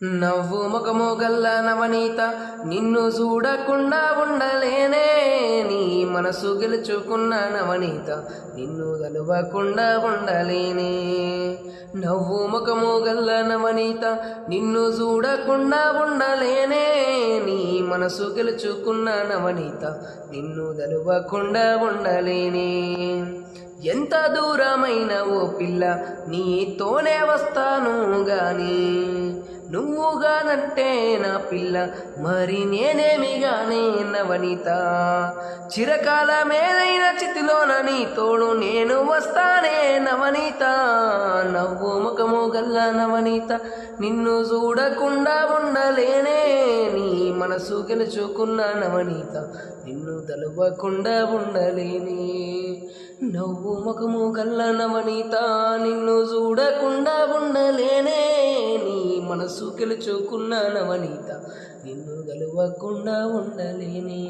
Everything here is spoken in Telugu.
నవ్వు ముఖము గల్ల నవనీత నిన్ను చూడకుండా ఉండలేనే, నీ మనసు గెలుచుకున్న నవనీత నిన్ను గెలవకుండా ఉండలేనే. నవ్వు ముఖము గల్ల నవనీత నిన్ను చూడకుండా ఉండలేనే, నీ మనసు గెలుచుకున్న నవనీత నిన్ను గెలవకుండా ఉండలేనే. ఎంత దూరమైన ఓ పిల్ల నీతోనే వస్తాను గాని, నువ్వుగానంటే నా పిల్ల మరి నేనేమిగానే నవనీత. చిరకాలమేదైన చితిలోన నీ తోడు నేను వస్తానే నవనీత. నవ్వు ముఖము గల్ల నవనీత నిన్ను చూడకుండా ఉండలేనే, నీ మనసు గెలుచుకున్న నవనీత నిన్ను తలవకుండా ఉండలేనే. నవ్వు ముఖము గల్ల నవనీత నిన్ను చూడకుండా ఉండలేనే, నీ మనసు గెలుచుకున్న నవనీత నిన్ను గెలవకుండా ఉండలేనే.